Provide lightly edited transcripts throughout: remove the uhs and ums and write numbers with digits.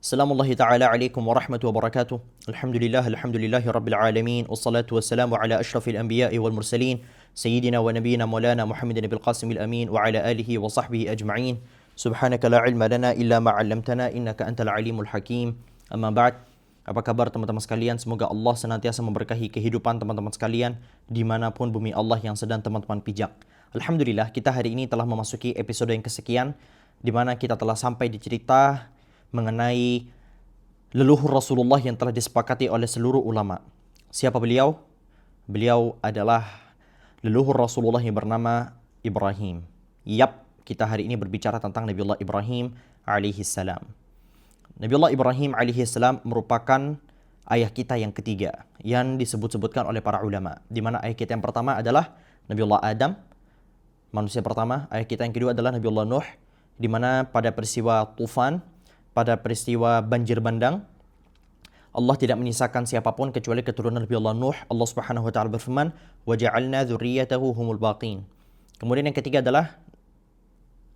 Assalamualaikum ta'ala alaikum warahmatullahi wabarakatuh. Alhamdulillahi rabbil alamin. Wassalatu wassalamu ala ashrafil anbiya'i wal mursalin. Sayyidina wa nabiyina maulana Muhammadin bil qasimil amin. Wa ala alihi wa sahbihi ajma'in. Subhanaka la ilma lana illa ma'allamtana innaka antal alimul hakim. Amma ba'd. Apa kabar teman-teman sekalian? Semoga Allah senantiasa memberkahi kehidupan teman-teman sekalian dimanapun bumi Allah yang sedang teman-teman pijak. Alhamdulillah, kita hari ini telah memasuki episode yang kesekian di mana kita telah sampai di cerita mengenai leluhur Rasulullah yang telah disepakati oleh seluruh ulama. Siapa beliau? Beliau adalah leluhur Rasulullah yang bernama Ibrahim. Yap, kita hari ini berbicara tentang Nabiullah Ibrahim alaihi salam. Nabiullah Ibrahim alaihi salam merupakan ayah kita yang ketiga yang disebut-sebutkan oleh para ulama. Di mana ayah kita yang pertama adalah Nabiullah Adam, manusia pertama. Ayah kita yang kedua adalah Nabiullah Nuh, di mana pada peristiwa tufan, pada peristiwa banjir bandang, Allah tidak menyisakan siapapun kecuali keturunan Nabiullah Nuh. Allah Subhanahu wa taala berfirman, "Wa ja'alna dzurriyyatahu humul baqin." Kemudian yang ketiga adalah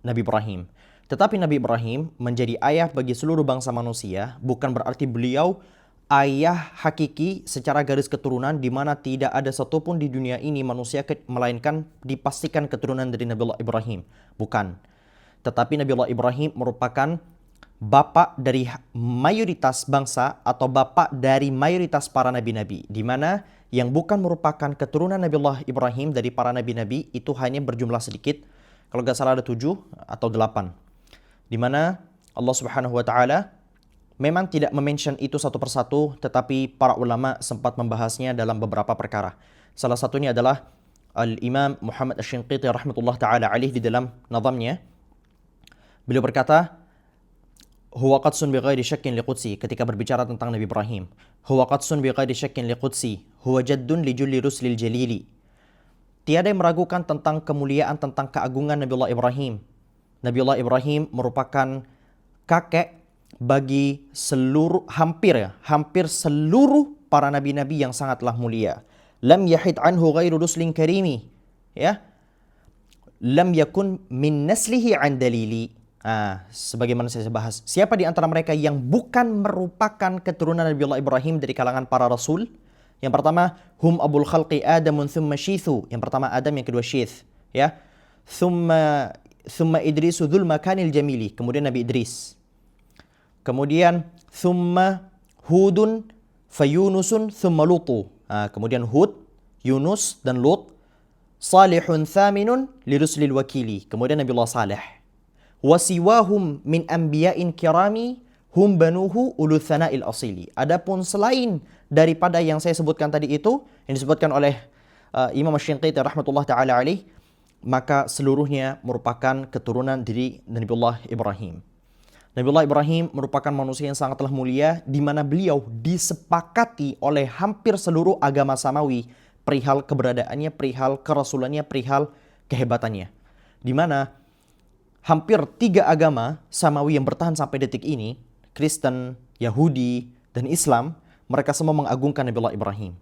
Nabi Ibrahim. Tetapi Nabi Ibrahim menjadi ayah bagi seluruh bangsa manusia, bukan berarti beliau ayah hakiki secara garis keturunan di mana tidak ada satupun di dunia ini manusia melainkan dipastikan keturunan dari Nabiullah Ibrahim. Bukan. Tetapi Nabiullah Ibrahim merupakan bapak dari mayoritas bangsa atau bapak dari mayoritas para nabi-nabi, di mana yang bukan merupakan keturunan Nabiullah Ibrahim dari para nabi-nabi itu hanya berjumlah sedikit. Kalau nggak salah ada 7 atau 8. Di mana Allah Subhanahu wa taala memang tidak mention itu satu persatu, tetapi para ulama sempat membahasnya dalam beberapa perkara. Salah satunya adalah Al-Imam Muhammad Asy-Shinqiti rahmatullah taala alaih di dalam nazamnya. Beliau berkata, huwa qadsun bi ghairi syakkin liqudsi, ketika berbicara tentang Nabi Ibrahim. Huwa qadsun bi ghairi syakkin liqudsi, huwa jaddun li julli ruslil jalili. Tiada yang meragukan tentang kemuliaan, tentang keagungan Nabiullah Ibrahim. Nabiullah Ibrahim merupakan kakek bagi hampir seluruh para nabi-nabi yang sangatlah mulia. Lam yahid anhu ghairu ruslin karimi. Ya. Lam yakun min naslihi an dalili. Sebagaimana saya bahas, siapa di antara mereka yang bukan merupakan keturunan Nabiullah Ibrahim dari kalangan para rasul? Yang pertama, hum abul khalqi Adamun thumma Syithu. Yang pertama Adam, yang kedua Syith. Ya. Thumma Idrisu dzul makanil jamili. Kemudian Nabi Idris. Kemudian thumma Hudun fayunusun thumma Lutu. Kemudian Hud, Yunus dan Lut. Salihun thaminun liruslil wakili. Kemudian Nabiullah Saleh. Wasiwahum min anbiya'in kirami hum banuhu ulu thana'il asili. Adapun selain daripada yang saya sebutkan tadi itu, yang disebutkan oleh Imam Asy-Shinqiti rahmatullah ta'ala alaih, maka seluruhnya merupakan keturunan dari Nabiullah Ibrahim. Nabiullah Ibrahim merupakan manusia yang sangatlah mulia, di mana beliau disepakati oleh hampir seluruh agama samawi perihal keberadaannya, perihal kerasulannya, perihal kehebatannya. Di mana hampir 3 agama samawi yang bertahan sampai detik ini, Kristen, Yahudi, dan Islam, mereka semua mengagungkan Nabiullah Ibrahim.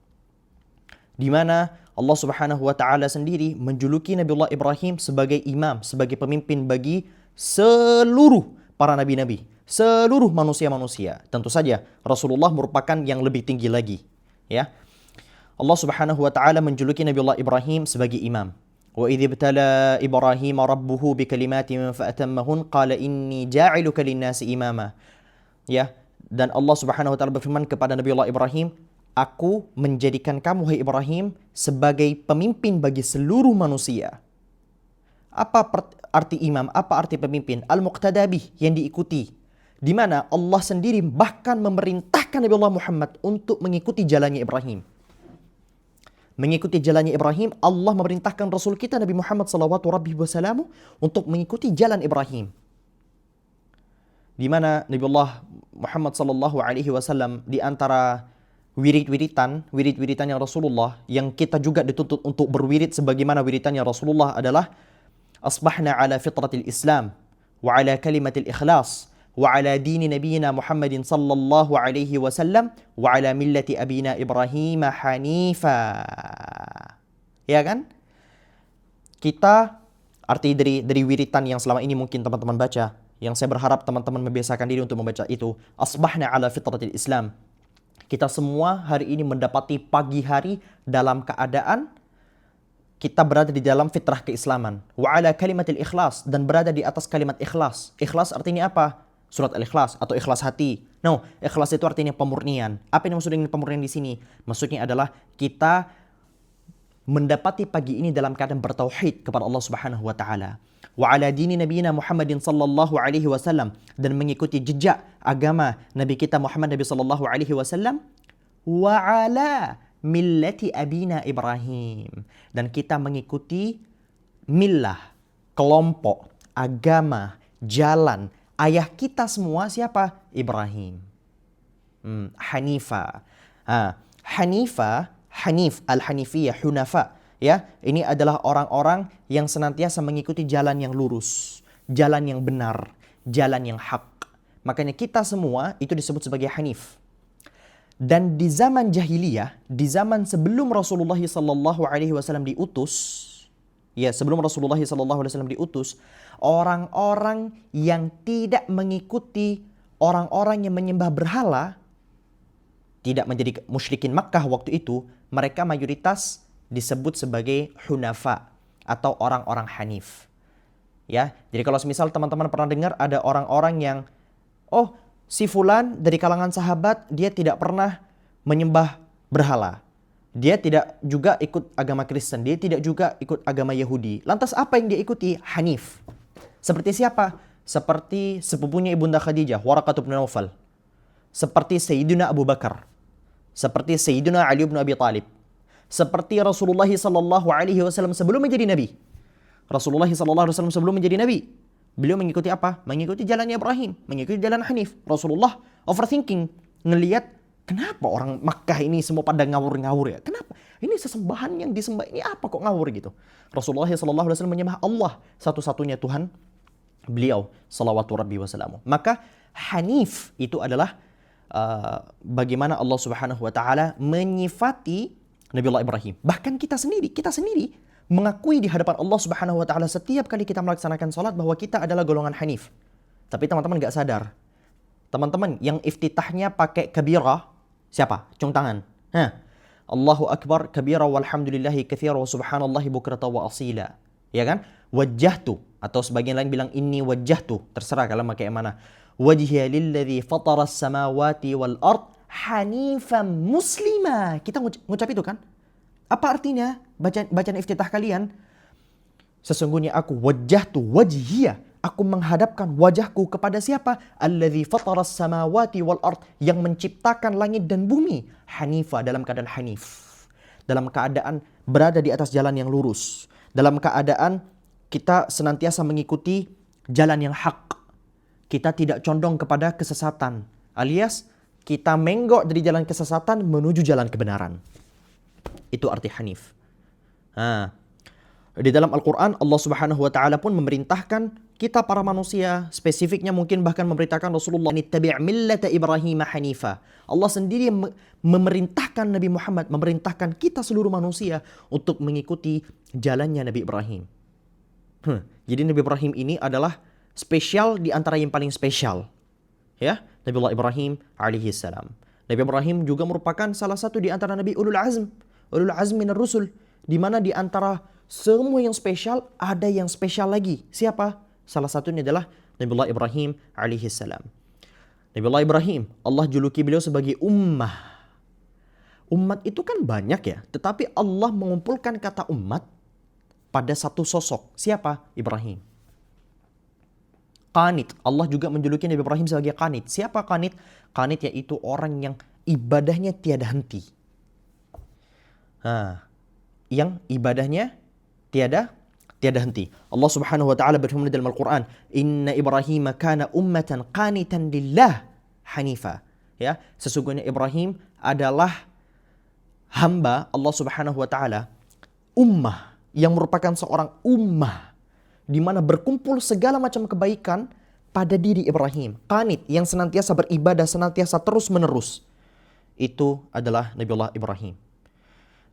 Di mana Allah Subhanahu wa taala sendiri menjuluki Nabiullah Ibrahim sebagai imam, sebagai pemimpin bagi seluruh para nabi-nabi, seluruh manusia-manusia. Tentu saja Rasulullah merupakan yang lebih tinggi lagi, ya. Allah Subhanahu wa taala menjuluki Nabiullah Ibrahim sebagai imam. Wa idz ibtala Ibrahim rabbuhu bikalimatin fa'atammahun qala inni ja'iluka lin-nasi imama. Ya, dan Allah Subhanahu wa taala berfirman kepada Nabiullah Ibrahim, aku menjadikan kamu, hai Ibrahim, sebagai pemimpin bagi seluruh manusia. Apa arti imam? Apa arti pemimpin? Al-muqtadabih, yang diikuti. Di mana Allah sendiri bahkan memerintahkan Nabiullah Muhammad untuk mengikuti jalannya Ibrahim. Mengikuti jalannya Ibrahim, Allah memerintahkan Rasul kita Nabi Muhammad SAW untuk mengikuti jalan Ibrahim. Di mana Nabiullah Muhammad SAW di antara wirid-wiritannya Rasulullah yang kita juga dituntut untuk berwirid sebagaimana wiritannya Rasulullah adalah asbahna ala fitratil Islam wa ala kalimatil ikhlas wa ala dini nabiyina Muhammadin sallallahu alaihi wasallam wa ala millati abina Ibrahim hanifa. Ya kan? Kita arti dari wiritan yang selama ini mungkin teman-teman baca, yang saya berharap teman-teman membiasakan diri untuk membaca itu. Asbahna ala fitratil Islam. Kita semua hari ini mendapati pagi hari dalam keadaan kita berada di dalam fitrah keislaman. Wa ala kalimatil ikhlas, dan berada di atas kalimat ikhlas. Ikhlas artinya apa? Surat Al-Ikhlas atau ikhlas hati. No, ikhlas itu artinya pemurnian. Apa yang maksudnya pemurnian di sini? Maksudnya adalah kita mendapati pagi ini dalam keadaan bertauhid kepada Allah Subhanahu wa taala. Wa ala dini nabiyina Muhammadin sallallahu alaihi wasallam, dan mengikuti jejak agama Nabi kita Muhammad Nabi sallallahu alaihi wasallam, wa ala millati abina Ibrahim, dan kita mengikuti millah, kelompok, agama, jalan ayah kita semua siapa? Ibrahim. Hanifa. Hanif, al-hanifiyah, hunafa. Ya, ini adalah orang-orang yang senantiasa mengikuti jalan yang lurus, jalan yang benar, jalan yang hak. Makanya kita semua itu disebut sebagai hanif. Dan di zaman jahiliyah, di zaman sebelum Rasulullah sallallahu alaihi wasallam diutus, ya, sebelum Rasulullah sallallahu alaihi wasallam diutus, orang-orang yang tidak mengikuti orang-orang yang menyembah berhala, tidak menjadi musyrikin Makkah waktu itu, mereka mayoritas disebut sebagai hunafa atau orang-orang hanif. Ya, jadi kalau misal teman-teman pernah dengar ada orang-orang yang, oh, si fulan dari kalangan sahabat dia tidak pernah menyembah berhala. Dia tidak juga ikut agama Kristen, dia tidak juga ikut agama Yahudi. Lantas apa yang dia ikuti? Hanif. Seperti siapa? Seperti sepupunya Ibunda Khadijah, Waraqah bin Naufal. Seperti Sayyidina Abu Bakar. Seperti Sayyidina Ali bin Abi Thalib. Seperti Rasulullah sallallahu alaihi wasallam sebelum menjadi nabi. Rasulullah sallallahu alaihi wasallam sebelum menjadi nabi, beliau mengikuti apa? Mengikuti jalannya Ibrahim, mengikuti jalan Hanif. Rasulullah overthinking, ngelihat kenapa orang Makkah ini semua pada ngawur-ngawur ya? Kenapa? Ini sesembahan yang disembah ini apa kok ngawur gitu? Rasulullah sallallahu alaihi wasallam menyembah Allah, satu-satunya Tuhan beliau salawatu rabbi wasallamu. Maka Hanif itu adalah bagaimana Allah Subhanahu wa taala menyifati Nabiullah Ibrahim. Bahkan kita sendiri mengakui di hadapan Allah Subhanahu wa taala setiap kali kita melaksanakan salat bahwa kita adalah golongan Hanif. Tapi teman-teman enggak sadar. Teman-teman yang iftitahnya pakai kabira, siapa? Cung tangan. Allahu akbar kabira walhamdulillahi katsira wa subhanallahi bukrata wa asila. Ya kan? Wajjahtu, atau sebagian lain bilang inni wajjahtu, terserah kalian pakai yang mana. Wajhiya lilladzi fatara as-samawati wal ard hanifan muslima. Kita ngucap itu kan? Apa artinya bacaan iftitah kalian? Sesungguhnya aku wajjahtu wajhiya, aku menghadapkan wajahku kepada siapa? Alladzi fatara as-samawati wal ard, yang menciptakan langit dan bumi. Hanifa, dalam keadaan hanif. Dalam keadaan berada di atas jalan yang lurus. Dalam keadaan kita senantiasa mengikuti jalan yang hak. Kita tidak condong kepada kesesatan. Alias kita menggok dari jalan kesesatan menuju jalan kebenaran. Itu arti hanif. Di dalam Al-Quran Allah Subhanahu wa taala pun memerintahkan kita para manusia, spesifiknya mungkin bahkan memerintahkan Rasulullah nittabi' millata Ibrahim hanifa. Allah sendiri memerintahkan Nabi Muhammad, memerintahkan kita seluruh manusia untuk mengikuti jalannya Nabi Ibrahim. Jadi Nabi Ibrahim ini adalah spesial di antara yang paling spesial. Ya, Nabiullah Ibrahim alaihi salam. Nabi Ibrahim juga merupakan salah satu di antara Nabi Ulul Azm minar Rusul, di mana di antara semua yang spesial ada yang spesial lagi. Siapa? Salah satunya adalah Nabiullah Ibrahim alaihi salam. Nabiullah Ibrahim, Allah juluki beliau sebagai ummah. Umat itu kan banyak ya, tetapi Allah mengumpulkan kata umat pada satu sosok. Siapa? Ibrahim. Qanit. Allah juga menjuluki Nabi Ibrahim sebagai qanit. Siapa qanit? Qanit yaitu orang yang ibadahnya tiada henti. Yang ibadahnya tiada henti. Allah Subhanahu wa taala berfirman dalam Al-Qur'an, "Inna Ibrahim kana ummatan qanitan lillah hanifa." Ya, sesungguhnya Ibrahim adalah hamba Allah Subhanahu wa taala, ummah yang merupakan seorang ummah di mana berkumpul segala macam kebaikan pada diri Ibrahim. Qanit, yang senantiasa beribadah, senantiasa terus-menerus. Itu adalah Nabiullah Ibrahim.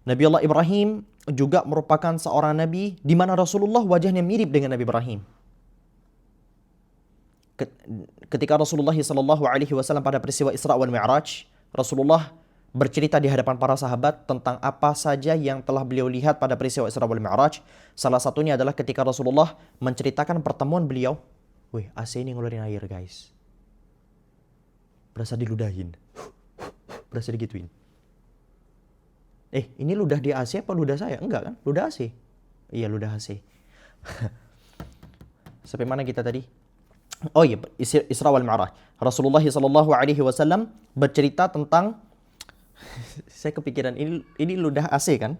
Nabiullah Ibrahim juga merupakan seorang nabi di mana Rasulullah wajahnya mirip dengan Nabi Ibrahim. Ke- Ketika Rasulullah SAW pada peristiwa Isra wal Mi'raj, Rasulullah bercerita di hadapan para sahabat tentang apa saja yang telah beliau lihat pada peristiwa Isra wal Mi'raj. Salah satunya adalah ketika Rasulullah menceritakan pertemuan beliau. Wih, AC ini ngeluarin air guys. Berasa diludahin. Berasa digituin. Ini ludah di AC apa ludah saya? Enggak kan? Ludah AC. Iya, ludah AC. Sampai mana kita tadi? Oh iya, Isra wal Mi'raj. Rasulullah SAW bercerita tentang saya kepikiran ini ludah AC kan?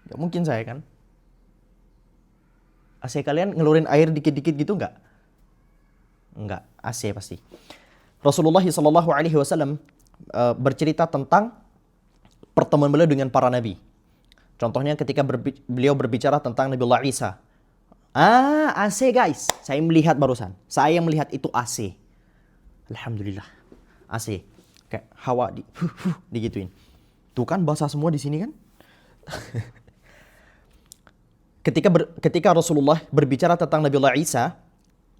Gak mungkin saya kan? AC kalian ngeluarin air dikit-dikit gitu enggak? Enggak, AC pasti. Rasulullah SAW bercerita tentang pertemuan beliau dengan para nabi. Contohnya ketika beliau berbicara tentang Nabiullah Isa. AC guys. Saya melihat barusan. Saya melihat itu AC. Alhamdulillah. AC. Kayak hawa digituin. Tuh kan basah semua di sini kan? Ketika Rasulullah berbicara tentang Nabiullah Isa,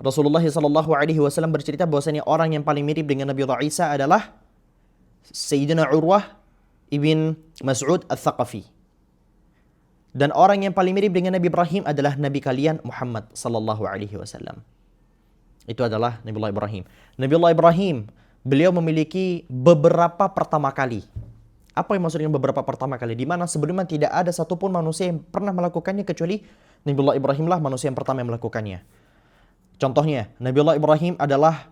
Rasulullah SAW bercerita bahwasanya orang yang paling mirip dengan Nabiullah Isa adalah Sayyidina Urwah ibn Mas'ud al-Thaqafi. Dan orang yang paling mirip dengan Nabi Ibrahim adalah Nabi kalian Muhammad sallallahu alaihi wasallam. Itu adalah Nabiullah Ibrahim. Nabiullah Ibrahim, beliau memiliki beberapa pertama kali. Apa yang maksudnya beberapa pertama kali? Di mana sebelumnya tidak ada satupun manusia yang pernah melakukannya kecuali Nabiullah Ibrahim lah manusia yang pertama yang melakukannya. Contohnya, Nabiullah Ibrahim adalah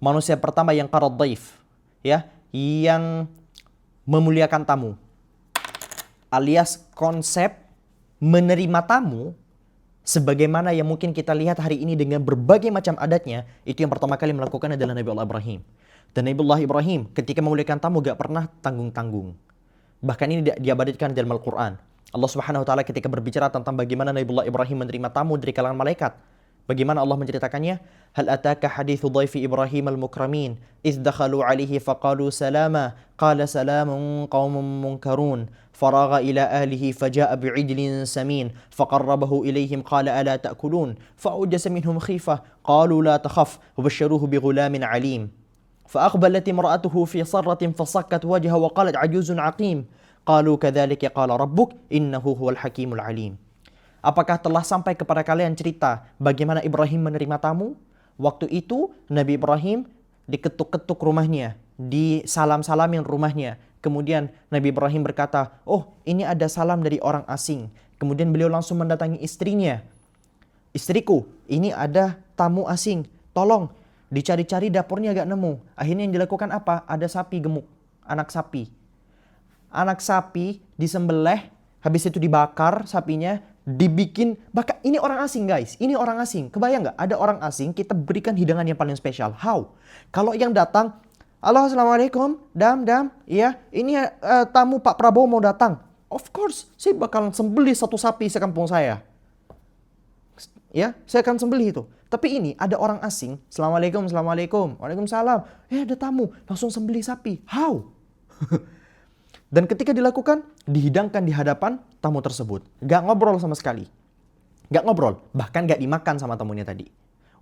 manusia pertama yang qarad dhaif, ya, yang memuliakan tamu. Alias konsep menerima tamu sebagaimana yang mungkin kita lihat hari ini dengan berbagai macam adatnya, itu yang pertama kali melakukan adalah Nabiullah Ibrahim. Dan Nabiullah Ibrahim ketika memuliakan tamu gak pernah tanggung-tanggung. Bahkan ini diabadikan dalam Al-Quran. Allah Subhanahu wa taala ketika berbicara tentang bagaimana Nabiullah Ibrahim menerima tamu dari kalangan malaikat. Bagaimana Allah menceritakannya? Hal ataka hadithu dhaifi Ibrahim al-mukramin idh dakhalu alaihi faqalu salama qala salamun qaumun munkarun faragha ila ahlihi faja'a bi'ijlin samin faqarrabahu ilaihim qala ala ta'kulun fa'ujasa minhum khifah qalu la takhaf wabashsharuhu bighulamin alim فأقبلت امرأته في صرة فصكت وجهها وقالت عجوز عقيم قالوا كذلك قال ربك إنه هو الحكيم العليم. Apakah telah sampai kepada kalian cerita bagaimana Ibrahim menerima tamu? Waktu itu Nabi Ibrahim diketuk-ketuk rumahnya, disalam-salamin rumahnya. Kemudian Nabi Ibrahim berkata, oh ini ada salam dari orang asing. Kemudian beliau langsung mendatangi istrinya. Istriku, ini ada tamu asing, tolong. Dicari-cari dapurnya gak nemu. Akhirnya yang dilakukan apa? Ada sapi gemuk, anak sapi. Anak sapi disembelih, habis itu dibakar sapinya, dibikin, bahkan ini orang asing guys, ini orang asing. Kebayang gak? Ada orang asing, kita berikan hidangan yang paling spesial. How? Kalau yang datang, halo assalamualaikum, dam, iya, ini tamu Pak Prabowo mau datang. Of course, saya bakal sembelih satu sapi sekampung saya. Ya, saya akan sembelih itu. Tapi ini ada orang asing, assalamualaikum, waalaikumsalam. Ada tamu, langsung sembelih sapi. How? Dan ketika dilakukan, dihidangkan di hadapan tamu tersebut. Gak ngobrol sama sekali. Gak ngobrol, bahkan gak dimakan sama tamunya tadi.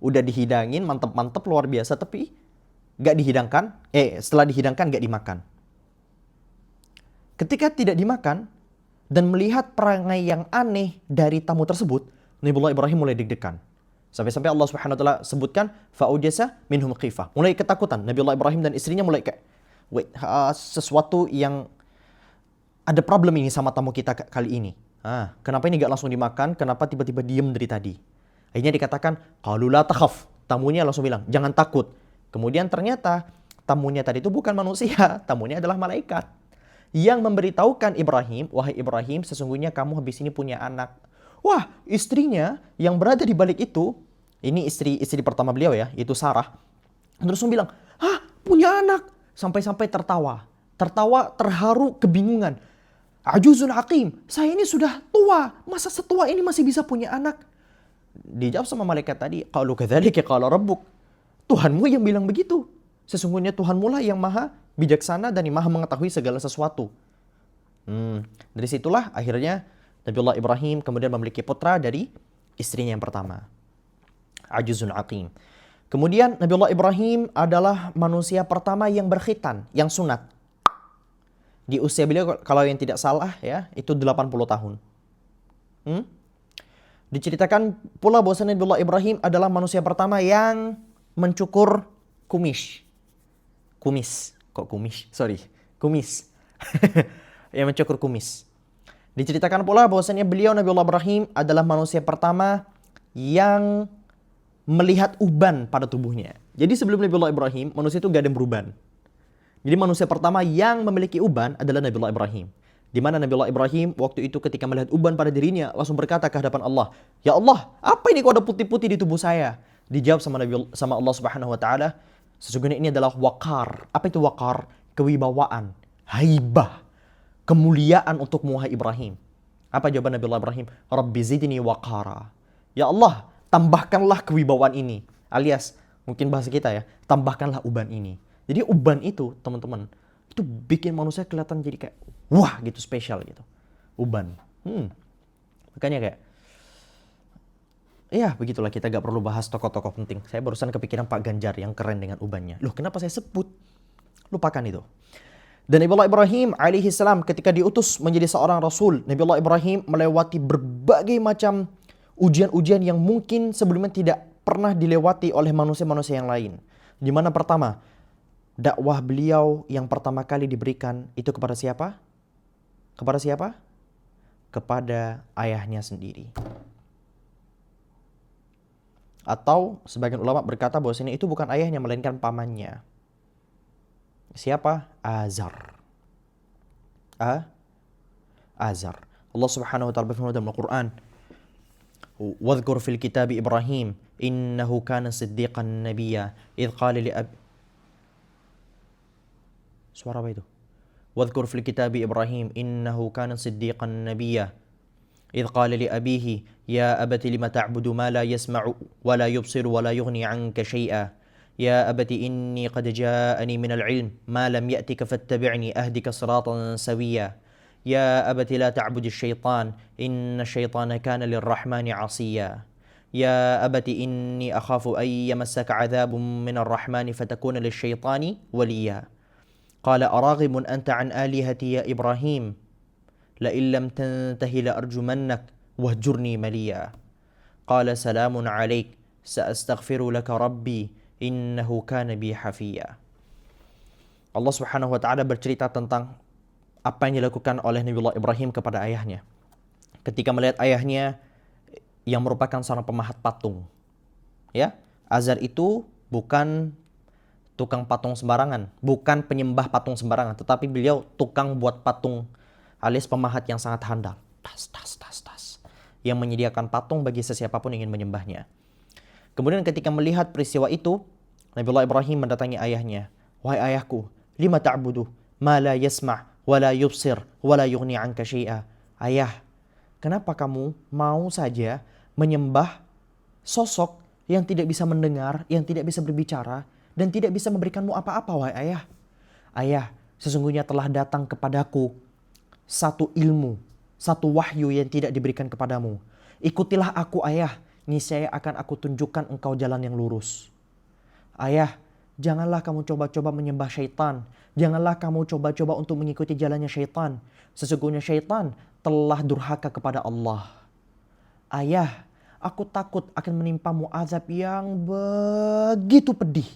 Udah dihidangin, mantep-mantep luar biasa, tapi gak dihidangkan, setelah dihidangkan gak dimakan. Ketika tidak dimakan, dan melihat perangai yang aneh dari tamu tersebut, Nabiullah Ibrahim mulai deg-degan. Sampai-sampai Allah Subhanahu wa taala sebutkan faujasa minhum khifah. Mulai ketakutan. Nabiullah Ibrahim dan istrinya mulai kayak sesuatu yang ada problem ini sama tamu kita kali ini. Kenapa ini gak langsung dimakan? Kenapa tiba-tiba diem dari tadi? Akhirnya dikatakan qalu la takhaf. Tamunya langsung bilang, jangan takut. Kemudian ternyata tamunya tadi itu bukan manusia, tamunya adalah malaikat. Yang memberitahukan Ibrahim, wahai Ibrahim, sesungguhnya kamu habis ini punya anak. Wah, istrinya yang berada di balik itu, ini istri pertama beliau ya, itu Sarah. Terus bilang, punya anak. Sampai-sampai tertawa. Tertawa, terharu, kebingungan. Ajuzun hakim, saya ini sudah tua. Masa setua ini masih bisa punya anak? Dijawab sama malaikat tadi, qalu kadzalika qala rabbuk. Tuhanmu yang bilang begitu. Sesungguhnya Tuhanmu lah yang maha bijaksana dan yang maha mengetahui segala sesuatu. Dari situlah akhirnya Nabiullah Ibrahim kemudian memiliki putra dari istrinya yang pertama. Ajuzun aqim. Kemudian Nabiullah Ibrahim adalah manusia pertama yang berkhitan, yang sunat. Di usia beliau kalau yang tidak salah ya, itu 80 tahun. Diceritakan pula bahwa Nabiullah Ibrahim adalah manusia pertama yang mencukur kumis. Kumis. Kok kumis? Sorry. Kumis. Yang mencukur kumis. Diceritakan pula bahwasanya beliau Nabiullah Ibrahim adalah manusia pertama yang melihat uban pada tubuhnya. Jadi sebelum Nabiullah Ibrahim, manusia itu gak ada yang beruban. Jadi manusia pertama yang memiliki uban adalah Nabiullah Ibrahim. Di mana Nabiullah Ibrahim waktu itu ketika melihat uban pada dirinya langsung berkata ke hadapan Allah, "Ya Allah, apa ini kok ada putih-putih di tubuh saya?" Dijawab sama Allah Subhanahu wa taala, "Sesungguhnya ini adalah waqar." Apa itu waqar? Kewibawaan, haibah, kemuliaan untuk wahai Ibrahim. Apa jawaban Nabiullah Ibrahim? "Rabbi zidni waqara." Ya Allah, tambahkanlah kewibawaan ini. Alias, mungkin bahasa kita ya, tambahkanlah uban ini. Jadi uban itu, teman-teman, itu bikin manusia kelihatan jadi kayak, wah gitu, spesial gitu. Uban. Makanya kayak, ya begitulah, kita gak perlu bahas tokoh-tokoh penting. Saya barusan kepikiran Pak Ganjar yang keren dengan ubannya. Loh, kenapa saya sebut? Lupakan itu. Dan Nabiullah Ibrahim alaihi salam ketika diutus menjadi seorang rasul, Nabiullah Ibrahim melewati berbagai macam ujian-ujian yang mungkin sebelumnya tidak pernah dilewati oleh manusia-manusia yang lain. Di mana pertama, dakwah beliau yang pertama kali diberikan itu kepada siapa? Kepada siapa? Kepada ayahnya sendiri. Atau sebagian ulama berkata bahwasanya itu bukan ayahnya melainkan pamannya. Siapa? Azar. Azar. Allah Subhanahu wa taala berfirman dalam Al-Qur'an, "Wadhkur fil kitab Ibrahim innahu kana siddiqan nabiyya idh qala li abi." Suara apa itu? "Wadhkur fil kitab Ibrahim innahu kana siddiqan nabiyya idh qala li abihi ya abati lima ta'budu ma la yasma'u wa la yubsiru wa la yughni 'anka syai'a ya abati inni qad ja'ani minal 'ilm ma lam ya'tika fattabi'ni ahdika siratan sawiyya ya abati la ta'budis syaitan inna syaitana kana lirrahmani 'asiyya ya abati inni akhafu an yamassaka 'adzabun minar rahmani fatakuna lisyaitani waliyya qala araghibun anta 'an alihati ya Ibrahim la illam tantahi la arjumannak wahjurni maliya qala salamun 'alaik sa'astaghfiru laka rabbi innahu kana bi hafiya." Allah Subhanahu wa taala bercerita tentang apa yang dilakukan oleh Nabiullah Ibrahim kepada ayahnya. Ketika melihat ayahnya yang merupakan seorang pemahat patung. Ya, Azar itu bukan tukang patung sembarangan, bukan penyembah patung sembarangan, tetapi beliau tukang buat patung alias pemahat yang sangat handal. Tas. Yang menyediakan patung bagi sesiapapun yang ingin menyembahnya. Kemudian ketika melihat peristiwa itu, Nabiullah Ibrahim mendatangi ayahnya. "Wahai ayahku, lima ta'budu ma la yasma' wa la yubsir wa la yughni 'anka syai'a." Ayah, kenapa kamu mau saja menyembah sosok yang tidak bisa mendengar, yang tidak bisa berbicara, dan tidak bisa memberikanmu apa-apa, wahai ayah? Ayah, sesungguhnya telah datang kepadaku satu ilmu, satu wahyu yang tidak diberikan kepadamu. Ikutilah aku, ayah, niscaya akan aku tunjukkan engkau jalan yang lurus. Ayah, janganlah kamu coba-coba menyembah syaitan. Janganlah kamu coba-coba untuk mengikuti jalannya syaitan. Sesungguhnya syaitan telah durhaka kepada Allah. Ayah, aku takut akan menimpamu azab yang begitu pedih.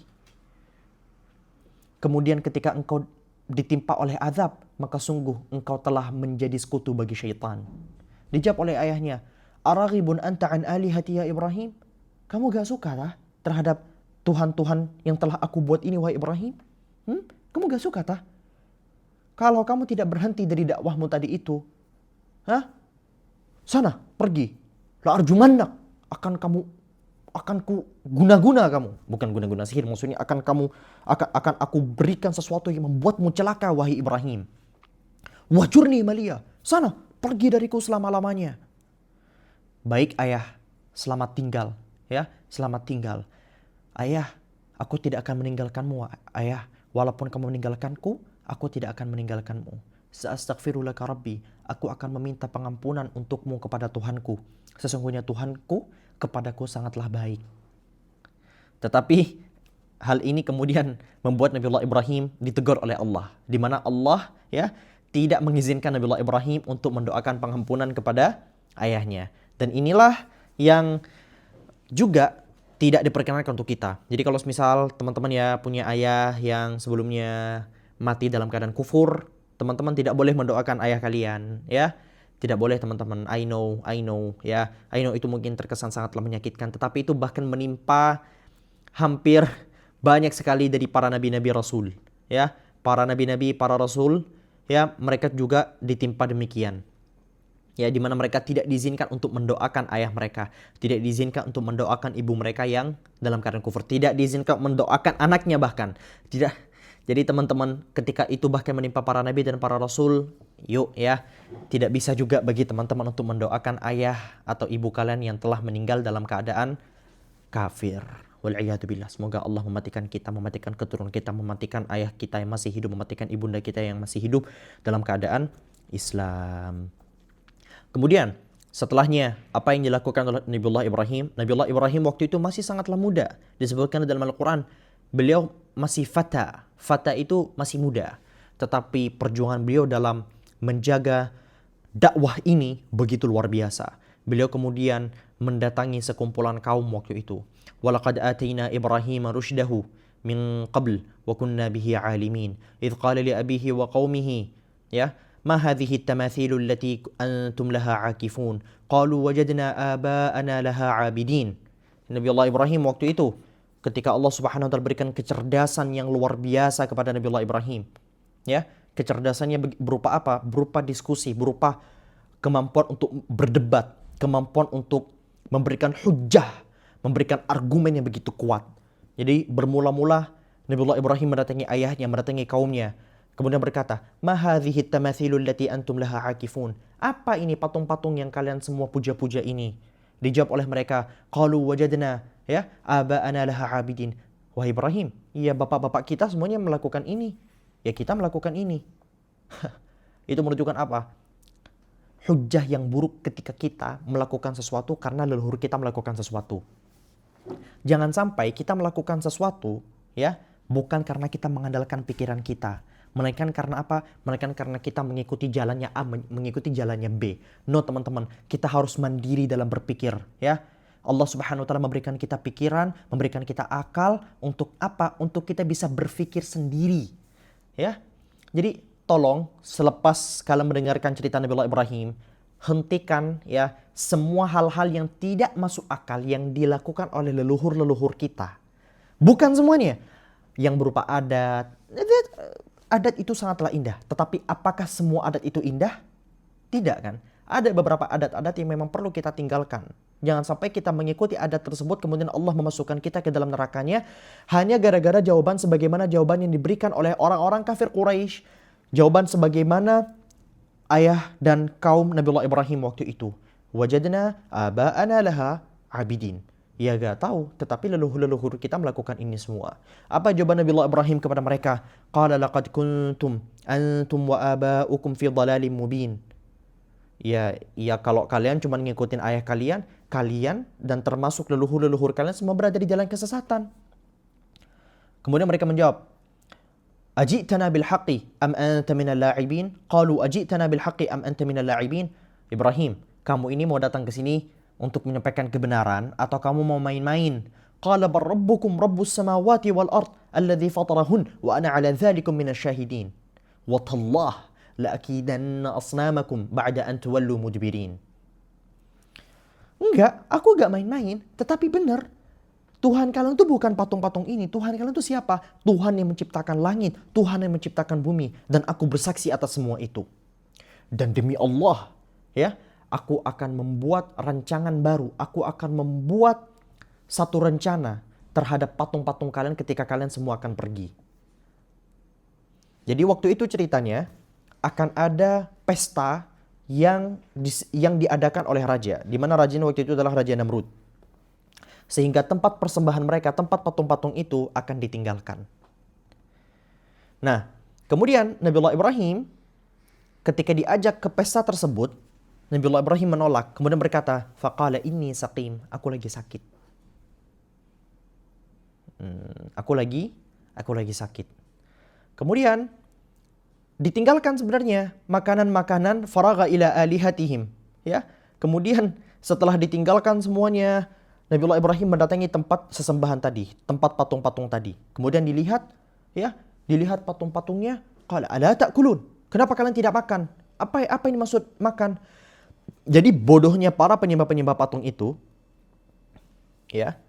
Kemudian ketika engkau ditimpa oleh azab, maka sungguh engkau telah menjadi sekutu bagi syaitan. Dijawab oleh ayahnya, "Araghibun anta an alihati ya Ibrahim?" Kamu gak suka lah terhadap Tuhan-Tuhan yang telah aku buat ini, wahai Ibrahim? Kamu gak suka tah? Kalau kamu tidak berhenti dari dakwahmu tadi itu, sana, pergi. La arjumannak, akan ku guna-guna kamu. Bukan guna-guna sihir, maksudnya akan aku berikan sesuatu yang membuatmu celaka, wahai Ibrahim. Wahjurni maliya, sana, pergi dariku selama-lamanya. Baik ayah, selamat tinggal, ya, selamat tinggal. Ayah, aku tidak akan meninggalkanmu, ayah. Walaupun kamu meninggalkanku, aku tidak akan meninggalkanmu. Sa'astaghfiru laka rabbi, aku akan meminta pengampunan untukmu kepada Tuhanku. Sesungguhnya Tuhanku kepadaku sangatlah baik. Tetapi hal ini kemudian membuat Nabiullah Ibrahim ditegur oleh Allah, di mana Allah ya tidak mengizinkan Nabiullah Ibrahim untuk mendoakan pengampunan kepada ayahnya. Dan inilah yang juga tidak diperkenankan untuk kita. Jadi kalau misal teman-teman ya punya ayah yang sebelumnya mati dalam keadaan kufur, teman-teman tidak boleh mendoakan ayah kalian ya. Tidak boleh teman-teman. I know ya. I know itu mungkin terkesan sangatlah menyakitkan, tetapi itu bahkan menimpa hampir banyak sekali dari para nabi-nabi rasul ya. Para nabi-nabi, para rasul ya, mereka juga ditimpa demikian. Ya, di mana mereka tidak diizinkan untuk mendoakan ayah mereka, tidak diizinkan untuk mendoakan ibu mereka yang dalam keadaan kufur, tidak diizinkan mendoakan anaknya bahkan. Tidak. Jadi teman-teman, ketika itu bahkan menimpa para nabi dan para rasul, yuk ya, tidak bisa juga bagi teman-teman untuk mendoakan ayah atau ibu kalian yang telah meninggal dalam keadaan kafir. Wal'iyatubillah. Semoga Allah mematikan kita, mematikan keturunan kita, mematikan ayah kita yang masih hidup, mematikan ibunda kita yang masih hidup dalam keadaan Islam. Kemudian setelahnya apa yang dilakukan oleh Nabiullah Ibrahim? Nabiullah Ibrahim waktu itu masih sangatlah muda. Disebutkan dalam Al-Quran, beliau masih fata. Fata itu masih muda. Tetapi perjuangan beliau dalam menjaga dakwah ini begitu luar biasa. Beliau kemudian mendatangi sekumpulan kaum waktu itu. Walaqad atayna Ibrahim rushdahu min qabl wa kunna bihi alimin. Idh qala li abihi wa qawmihi. Ya. ما هذه التماثيل التي أنتم لها عاكفون قالوا وجدنا آباءنا لها عابدين. Nabi Allah Ibrahim waktu itu ketika Allah Subhanahu wa taala berikan kecerdasan yang luar biasa kepada Nabi Allah Ibrahim. Ya, kecerdasannya berupa apa? Berupa diskusi, berupa kemampuan untuk berdebat, kemampuan untuk memberikan hujjah, memberikan argumen yang begitu kuat. Jadi bermula-mula Nabi Allah Ibrahim mendatangi ayahnya, mendatangi kaumnya. Kemudian berkata, "Ma hadhihi tamathilul lati antum laha akifun?" Apa ini patung-patung yang kalian semua puja-puja ini? Dijawab oleh mereka, "Qalu wajadna ya aba'ana laha abidin." Wahai Ibrahim, ya bapak-bapak kita semuanya melakukan ini. Ya kita melakukan ini. Itu menunjukkan apa? Hujjah yang buruk ketika kita melakukan sesuatu karena leluhur kita melakukan sesuatu. Jangan sampai kita melakukan sesuatu ya bukan karena kita mengandalkan pikiran kita, melainkan karena apa? Melainkan karena kita mengikuti jalannya A, mengikuti jalannya B. No teman-teman, kita harus mandiri dalam berpikir ya. Allah Subhanahu wa taala memberikan kita pikiran, memberikan kita akal untuk apa? Untuk kita bisa berpikir sendiri. Ya. Jadi tolong selepas kalian mendengarkan cerita Nabi Allah Ibrahim, hentikan ya semua hal-hal yang tidak masuk akal yang dilakukan oleh leluhur-leluhur kita. Bukan semuanya yang berupa adat. Adat itu sangatlah indah, tetapi apakah semua adat itu indah? Tidak kan? Ada beberapa adat-adat yang memang perlu kita tinggalkan. Jangan sampai kita mengikuti adat tersebut kemudian Allah memasukkan kita ke dalam nerakanya hanya gara-gara jawaban sebagaimana jawaban yang diberikan oleh orang-orang kafir Quraisy. Jawaban sebagaimana ayah dan kaum Nabiullah Ibrahim waktu itu. Wajadna aba'ana laha abidin. Ya gak tahu, tetapi leluhur-leluhur kita melakukan ini semua. Apa jawaban Nabi Allah Ibrahim kepada mereka? Qala laqad kuntum antum wa aba'ukum fi dhalalim mubin. Ya kalau kalian cuma ngikutin ayah kalian, kalian dan termasuk leluhur-leluhur kalian semua berada di jalan kesesatan. Kemudian mereka menjawab, Ajitana bil haqqi am anta minal la'ibin? Qalu ajitana bil haqqi am anta minal la'ibin? Ibrahim, kamu ini mau datang ke sini untuk menyampaikan kebenaran atau kamu mau main-main? Qala bar rabbukum rabbus samawati wal ard alladhi fatarahun wa ana ala dhalikum minasyahidin. Wa tallah la akidanna asnamakum ba'da an tuwallu mudbirin. Enggak, aku enggak main-main, tetapi benar. Tuhan kalian itu bukan patung-patung ini. Tuhan kalian itu siapa? Tuhan yang menciptakan langit, Tuhan yang menciptakan bumi, dan aku bersaksi atas semua itu. Dan demi Allah, ya, aku akan membuat rancangan baru. Aku akan membuat satu rencana terhadap patung-patung kalian ketika kalian semua akan pergi. Jadi waktu itu ceritanya akan ada pesta yang diadakan oleh raja. Di mana rajanya waktu itu adalah Raja Namrud. Sehingga tempat persembahan mereka, tempat patung-patung itu akan ditinggalkan. Nah, kemudian Nabiullah Ibrahim ketika diajak ke pesta tersebut, Nabiullah Ibrahim menolak, kemudian berkata, faqala inni saqim, aku lagi sakit. Aku lagi sakit. Kemudian ditinggalkan sebenarnya makanan-makanan, faragha ila alihatihim, ya. Kemudian setelah ditinggalkan semuanya, Nabiullah Ibrahim mendatangi tempat sesembahan tadi, tempat patung-patung tadi. Kemudian dilihat, ya, dilihat patung-patungnya, qala ala ta'kulun? Kenapa kalian tidak makan? Apa ini maksud makan? Jadi bodohnya para penyembah-penyembah patung itu, ya.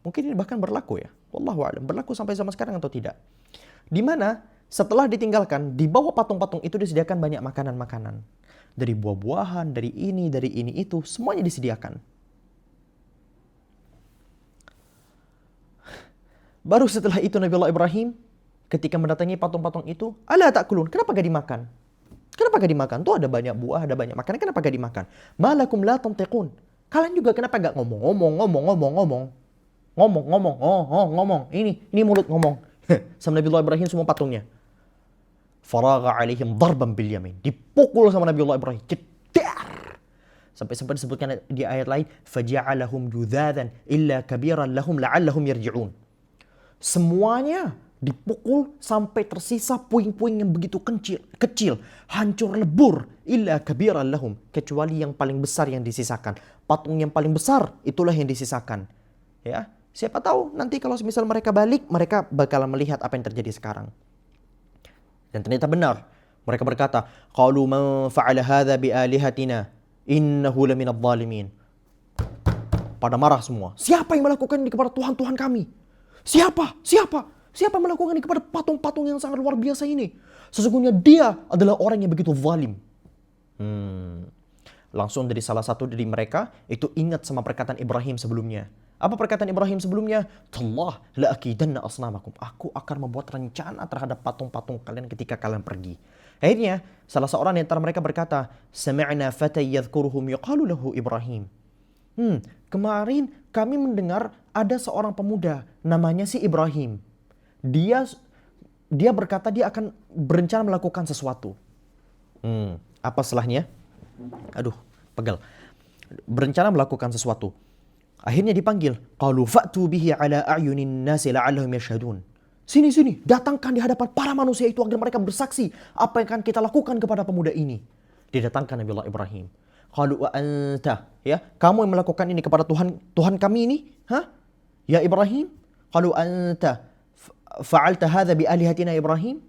Mungkin ini bahkan berlaku ya. Wallahu a'lam, berlaku sampai zaman sekarang atau tidak. Di mana setelah ditinggalkan, di bawah patung-patung itu disediakan banyak makanan-makanan. Dari buah-buahan, dari ini itu, semuanya disediakan. Baru setelah itu Nabiullah Ibrahim ketika mendatangi patung-patung itu, ala ta'kulun? Kenapa gak dimakan? Kenapa gak dimakan? Tuh ada banyak buah, ada banyak makanan, kenapa gak dimakan? Malakum la tantiqun? Kalian juga kenapa gak ngomong? Ini mulut ngomong. Sama Nabiullah Ibrahim semua patungnya. Faragha alaihim darban bil yamin. Dipukul sama Nabiullah Ibrahim. Jedar. Sampai sempat disebutkan di ayat lain, faja'alahum judzadan illa kabiran lahum la'allahum yarji'un. Semuanya dipukul sampai tersisa puing-puing yang begitu kecil, hancur lebur, illa kabiran lahum, kecuali yang paling besar yang disisakan. Patung yang paling besar itulah yang disisakan. Ya, siapa tahu nanti kalau misal mereka balik, mereka bakal melihat apa yang terjadi sekarang. Dan ternyata benar. Mereka berkata, qalu man fa'ala hadza bi alihatina innahu laminadh dhalimin. Pada marah semua. Siapa yang melakukan ini kepada Tuhan-Tuhan kami? Siapa melakukan ini kepada patung-patung yang sangat luar biasa ini? Sesungguhnya dia adalah orang yang begitu zalim. Langsung dari salah satu dari mereka itu ingat sama perkataan Ibrahim sebelumnya. Apa perkataan Ibrahim sebelumnya? Tallah la akidanna asnamakum. Aku akan membuat rencana terhadap patung-patung kalian ketika kalian pergi. Akhirnya salah seorang di antara mereka berkata, sami'na fatay yadhkuruhum yuqalu lahu Ibrahim. Kemarin kami mendengar ada seorang pemuda namanya si Ibrahim. Dia berkata dia akan berencana melakukan sesuatu. Apa setelahnya? Aduh, pegal. Berencana melakukan sesuatu. Akhirnya dipanggil. Qalu fa'tu bihi ala a'yunin nasi la'allahum yashhadun. Sini, datangkan di hadapan para manusia itu agar mereka bersaksi apa yang akan kita lakukan kepada pemuda ini. Didatangkan Nabiullah Ibrahim. Qalu wa anta, ya, kamu yang melakukan ini kepada Tuhan kami ini? Hah? Ya Ibrahim? Qalu anta fa'alta hadza bi alihatina Ibrahim?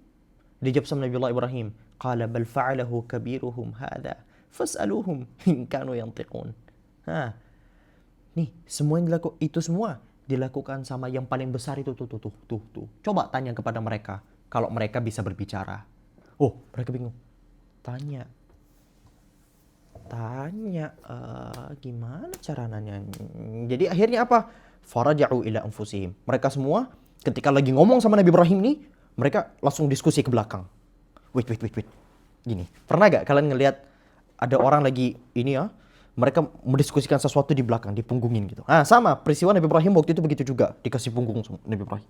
Dijawab sama Nabiullah Ibrahim. Qala bal fa'alahu kabiruhum hadza fas'aluhum in kanu yantiqun. Nih, semua yang itu semua dilakukan sama yang paling besar itu tuh. Coba tanya kepada mereka kalau mereka bisa berbicara. Oh, mereka bingung. Tanya, gimana cara nanya? Jadi akhirnya apa? Faraja'u ila anfusihim. Mereka semua ketika lagi ngomong sama Nabi Ibrahim nih, mereka langsung diskusi ke belakang. Wait. Gini, pernah gak kalian ngelihat ada orang lagi ini ya? Mereka mendiskusikan sesuatu di belakang, dipunggungin gitu. Sama peristiwa Nabi Ibrahim waktu itu begitu juga, dikasih punggung sama Nabi Ibrahim.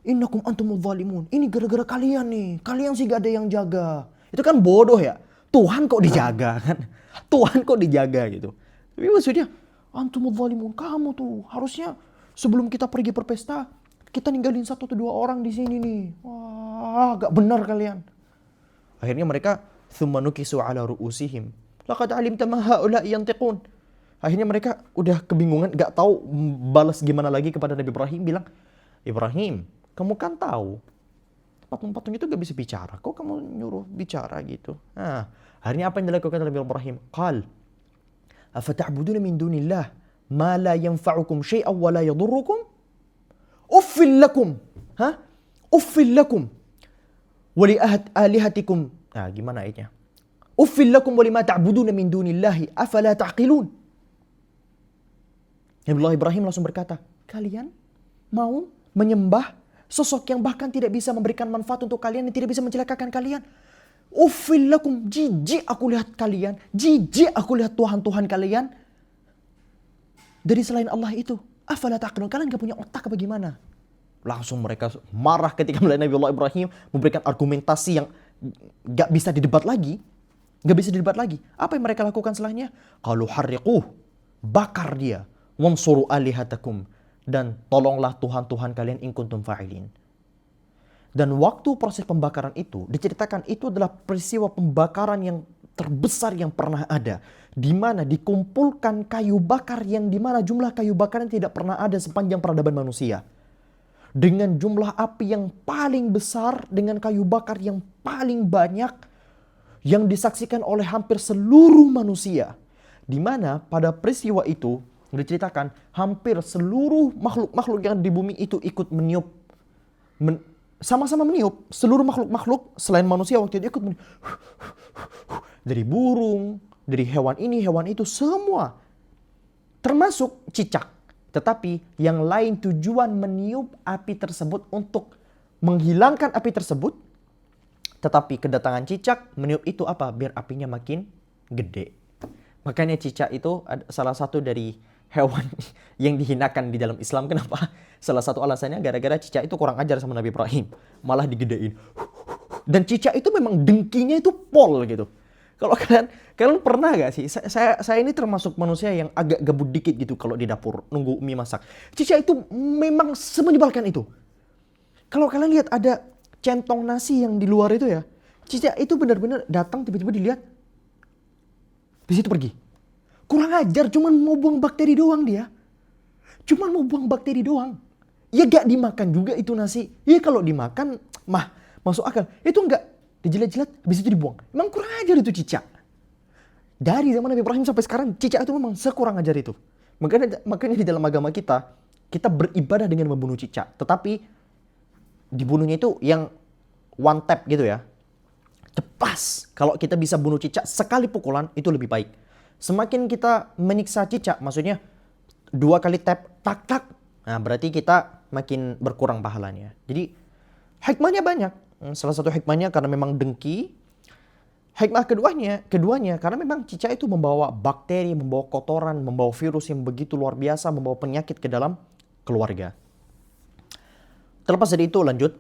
Innakum antumul zalimun. Ini gara-gara kalian nih. Kalian sih gak ada yang jaga. Itu kan bodoh ya. Tuhan kok dijaga kan? Tuhan kok dijaga gitu. Tapi maksudnya, antumul zalimun. Kamu tuh harusnya sebelum kita pergi berpesta, kita ninggalin 1 atau 2 orang di sini nih. Wah, gak benar kalian. Akhirnya mereka thumma nukisu ala ru'usihim. Laqad alimta ma haula'i yantiqun. Akhirnya mereka udah kebingungan, gak tahu balas gimana lagi kepada Nabi Ibrahim, bilang, Ibrahim, kamu kan tahu patung-patung itu gak bisa bicara, kok kamu nyuruh bicara gitu. Akhirnya apa yang dilakukan Nabi Ibrahim? Qal, afata'buduna min dunillah ma la yanfa'ukum syai'an wa la yadurrukum? Uffil lakum, uffil lakum wa li alihatikum. Gimana ayatnya? Uffil lakum wa lima ta'buduna min dunillahi afala ta'qilun. Nabiullah Ibrahim langsung berkata, kalian mau menyembah sosok yang bahkan tidak bisa memberikan manfaat untuk kalian, yang tidak bisa mencelakakan kalian? Uffil lakum, jijik aku lihat kalian, jijik aku lihat Tuhan-Tuhan kalian dari selain Allah itu. Afala ta'qilun, kalian gak punya otak apa gimana? Langsung mereka marah ketika melihat Nabiullah Ibrahim memberikan argumentasi yang gak bisa didebat lagi. Apa yang mereka lakukan setelahnya? Qalu harriquh, bakar dia. Wansuru alihatakum, dan tolonglah Tuhan-Tuhan kalian in kuntum fa'ilin. Dan waktu proses pembakaran itu diceritakan itu adalah peristiwa pembakaran yang terbesar yang pernah ada, di mana dikumpulkan kayu bakar yang di mana jumlah kayu bakar yang tidak pernah ada sepanjang peradaban manusia. Dengan jumlah api yang paling besar, dengan kayu bakar yang paling banyak yang disaksikan oleh hampir seluruh manusia. Di mana pada peristiwa itu diceritakan hampir seluruh makhluk-makhluk yang di bumi itu ikut meniup. Sama-sama meniup. Seluruh makhluk-makhluk selain manusia waktu itu ikut meniup. Dari burung, dari hewan ini, hewan itu, semua. Termasuk cicak. Tetapi yang lain tujuan meniup api tersebut untuk menghilangkan api tersebut. Tetapi kedatangan cicak meniup itu apa? Biar apinya makin gede. Makanya cicak itu salah satu dari hewan yang dihinakan di dalam Islam. Kenapa? Salah satu alasannya gara-gara cicak itu kurang ajar sama Nabi Ibrahim. Malah digedein. Dan cicak itu memang dengkinya itu pol gitu. Kalau kalian pernah gak sih? Saya ini termasuk manusia yang agak gabut dikit gitu kalau di dapur nunggu mie masak. Cicak itu memang semenyebalkan itu. Kalau kalian lihat ada centong nasi yang di luar itu ya, cicak itu benar-benar datang tiba-tiba dilihat, habis itu pergi. Kurang ajar, cuman mau buang bakteri doang dia. Cuman mau buang bakteri doang. Ya gak dimakan juga itu nasi. Ya kalau dimakan, masuk akal. Itu enggak dijilat-jilat, habis itu dibuang. Emang kurang ajar itu cicak. Dari zaman Nabi Ibrahim sampai sekarang, cicak itu memang sekurang ajar itu. Makanya di dalam agama kita beribadah dengan membunuh cicak. Tetapi dibunuhnya itu yang one tap gitu ya. Tepas. Kalau kita bisa bunuh cicak sekali pukulan, itu lebih baik. Semakin kita menyiksa cicak, maksudnya 2 kali tap, tak. Nah, berarti kita makin berkurang pahalanya. Jadi, hikmahnya banyak. Salah satu hikmahnya karena memang dengki. Hikmah keduanya karena memang cicak itu membawa bakteri, membawa kotoran, membawa virus yang begitu luar biasa, membawa penyakit ke dalam keluarga. Terlepas dari itu, lanjut.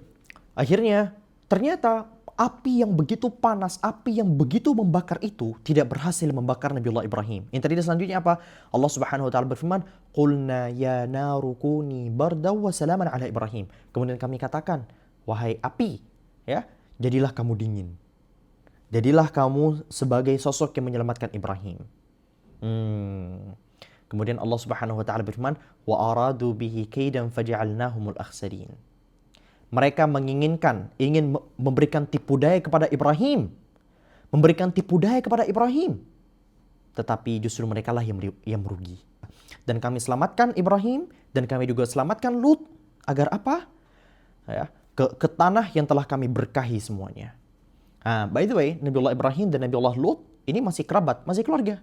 Akhirnya, ternyata api yang begitu panas, api yang begitu membakar itu tidak berhasil membakar Nabiullah Ibrahim. Yang tadi selanjutnya apa? Allah Subhanahu wa taala berfirman, "Qulna ya naru kuni bardaw wa salaman ala Ibrahim." Kemudian kami katakan, wahai api, ya, jadilah kamu dingin. Jadilah kamu sebagai sosok yang menyelamatkan Ibrahim. Kemudian Allah Subhanahu wa taala berfirman, "Wa aradu bihi kaidan faj'alnahumul akhsarin." Mereka ingin memberikan tipu daya kepada Ibrahim. Memberikan tipu daya kepada Ibrahim. Tetapi justru mereka lah yang merugi. Dan kami selamatkan Ibrahim, dan kami juga selamatkan Lut. Agar apa? Ya, ke tanah yang telah kami berkahi semuanya. By the way, Nabiullah Ibrahim dan Nabiullah Lut ini masih kerabat, masih keluarga.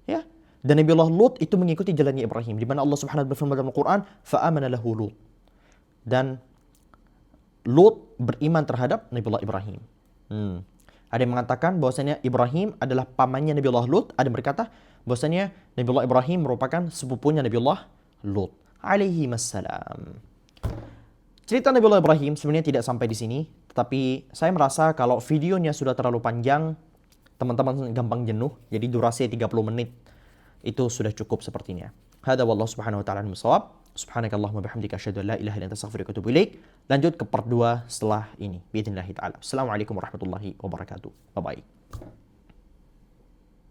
Ya. Dan Nabiullah Lut itu mengikuti jalannya Ibrahim. Di mana Allah Subhanahu wa taala berfirman dalam Al-Quran, "Fa'amana lahu Lut." Dan Lut beriman terhadap Nabiullah Ibrahim. Ada yang mengatakan bahwasanya Ibrahim adalah pamannya Nabiullah Lut. Ada yang berkata bahwasanya Nabiullah Ibrahim merupakan sepupunya Nabiullah Lut alaihi wassalam. Cerita Nabiullah Ibrahim sebenarnya tidak sampai di sini, tetapi saya merasa kalau videonya sudah terlalu panjang, teman-teman gampang jenuh. Jadi durasi 30 menit itu sudah cukup sepertinya. Hada wallahu subhanahu wa ta'ala al-musawab. Subhanakallahumma bihamdika asyhadu an la ilaha illa anta astaghfiruka wa atubu ilaik. Lanjut ke part 2 setelah ini. Biidznillah ta'ala. Assalamualaikum warahmatullahi wabarakatuh. Bye bye.